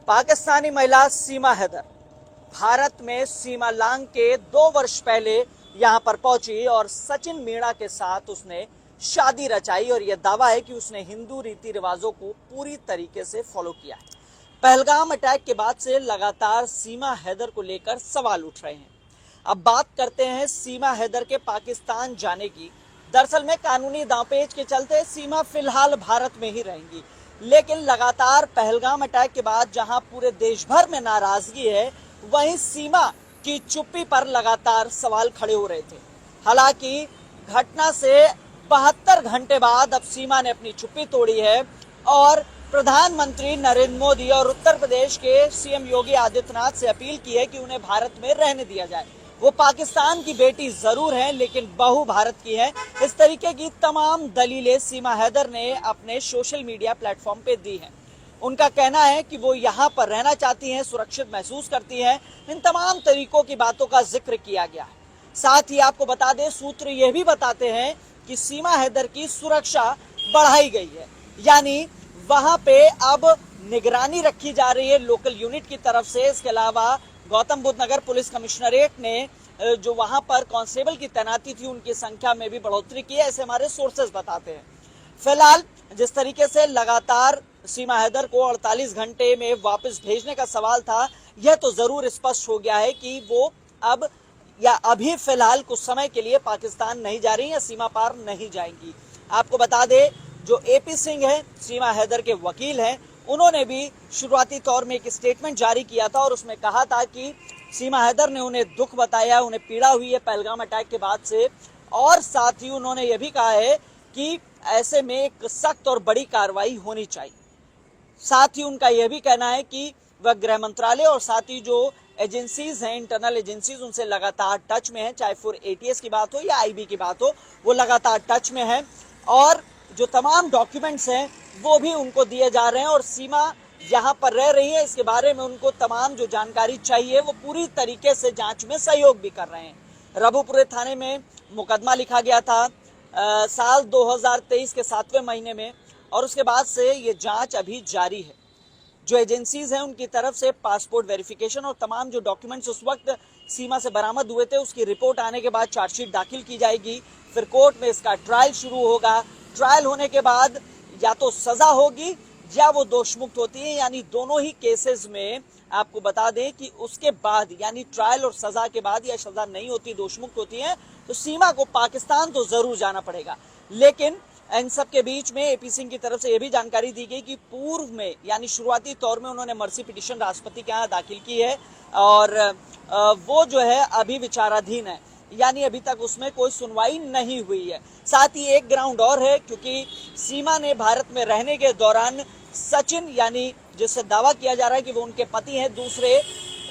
पाकिस्तानी महिला सीमा हैदर भारत में सीमा लांघ के 2 वर्ष पहले यहां पर पहुंची और सचिन मीणा के साथ उसने शादी रचाई और यह दावा है कि उसने हिंदू रीति रिवाजों को पूरी तरीके से फॉलो किया है। पहलगाम अटैक के बाद से लगातार सीमा हैदर को लेकर सवाल उठ रहे हैं। अब बात करते हैं सीमा हैदर के पाकिस्तान जाने की। दरअसल में कानूनी दांवपेच के चलते सीमा फिलहाल भारत में ही रहेंगी, लेकिन लगातार पहलगाम अटैक के बाद जहां पूरे देश भर में नाराजगी है, वहीं सीमा की चुप्पी पर लगातार सवाल खड़े हो रहे थे। हालांकि घटना से 72 घंटे बाद अब सीमा ने अपनी चुप्पी तोड़ी है और प्रधानमंत्री नरेंद्र मोदी और उत्तर प्रदेश के सीएम योगी आदित्यनाथ से अपील की है कि उन्हें भारत में रहने दिया जाए। वो पाकिस्तान की बेटी जरूर हैं, लेकिन बहू भारत की है। इस तरीके की तमाम दलीलें सीमा हैदर ने अपने सोशल मीडिया प्लेटफॉर्म पे दी हैं। उनका कहना है कि वो यहाँ पर रहना चाहती हैं, सुरक्षित महसूस करती हैं। इन तमाम तरीकों की बातों का जिक्र किया गया है। साथ ही आपको बता दें, सूत्र ये भी बताते हैं कि सीमा हैदर की सुरक्षा बढ़ाई गई है, यानी वहां पे अब निगरानी रखी जा रही है लोकल यूनिट की तरफ से। इसके अलावा गौतम बुद्ध नगर पुलिस कमिश्नरेट ने जो वहां पर कांस्टेबल की तैनाती थी, उनकी संख्या में भी बढ़ोतरी की है, ऐसे हमारे सोर्सेज बताते हैं। फिलहाल जिस तरीके से लगातार सीमा हैदर को 48 घंटे में वापस भेजने का सवाल था, यह तो जरूर स्पष्ट हो गया है कि वो अब या अभी फिलहाल कुछ समय के लिए पाकिस्तान नहीं जा रही या सीमा पार नहीं जाएंगी। आपको बता दें, जो एपी सिंह है, सीमा हैदर के वकील हैं, उन्होंने भी शुरुआती तौर में एक स्टेटमेंट जारी किया था और उसमें कहा था कि सीमा हैदर ने उन्हें दुख बताया, उन्हें पीड़ा हुई है पहलगाम अटैक के बाद से, और साथ ही उन्होंने यह भी कहा है कि ऐसे में एक सख्त और बड़ी कार्रवाई होनी चाहिए। साथ ही उनका यह भी कहना है कि वह गृह मंत्रालय और साथ ही जो एजेंसीज हैं, इंटरनल एजेंसीज, उनसे लगातार टच में है, चाहे फिर एटीएस की बात हो या आईबी की बात हो, वो लगातार टच में है और जो तमाम डॉक्यूमेंट्स हैं वो भी उनको दिए जा रहे हैं और सीमा यहाँ पर रह रही है, इसके बारे में उनको तमाम जो जानकारी चाहिए वो पूरी तरीके से जांच में सहयोग भी कर रहे हैं। रबुपुरे थाने में मुकदमा लिखा गया था साल 2023 के 7वें महीने में और उसके बाद से ये जांच अभी जारी है। जो एजेंसीज हैं उनकी तरफ से पासपोर्ट वेरिफिकेशन और तमाम जो डॉक्यूमेंट्स उस वक्त सीमा से बरामद हुए थे, उसकी रिपोर्ट आने के बाद चार्जशीट दाखिल की जाएगी। फिर कोर्ट में इसका ट्रायल शुरू होगा। ट्रायल होने के बाद या तो सजा होगी या वो दोषमुक्त होती है, यानी दोनों ही केसेस में आपको बता दें कि उसके बाद यानी ट्रायल और सजा के बाद या सजा नहीं होती, दोषमुक्त होती है, तो सीमा को पाकिस्तान तो जरूर जाना पड़ेगा। लेकिन इन सब के बीच में एपी सिंह की तरफ से यह भी जानकारी दी गई कि पूर्व में यानी शुरुआती तौर में उन्होंने मर्सी पिटीशन राष्ट्रपति के यहाँ दाखिल की है और वो जो है अभी विचाराधीन है, यानी अभी तक उसमें कोई सुनवाई नहीं हुई है। साथ ही एक ग्राउंड और है, क्योंकि सीमा ने भारत में रहने के दौरान सचिन, यानी जिससे दावा किया जा रहा है कि वो उनके पति हैं, दूसरे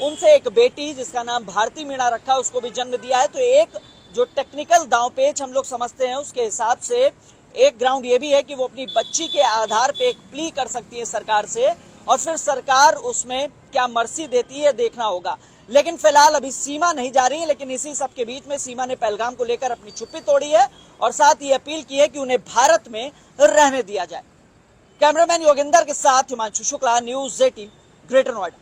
उनसे एक बेटी जिसका नाम भारती मीणा रखा, उसको भी जन्म दिया है। तो एक जो टेक्निकल दांवपेच हम लोग समझते हैं, उसके हिसाब से एक ग्राउंड ये भी है कि वो अपनी बच्ची के आधार पे एक प्ली कर सकती है सरकार से और फिर सरकार उसमें क्या मर्सी देती है देखना होगा। लेकिन फिलहाल अभी सीमा नहीं जा रही है, लेकिन इसी सब के बीच में सीमा ने पहलगाम को लेकर अपनी चुप्पी तोड़ी है और साथ ही अपील की है कि उन्हें भारत में रहने दिया जाए। कैमरामैन योगेंद्र के साथ हिमांशु शुक्ला, न्यूज़ 18, ग्रेटर नोएडा।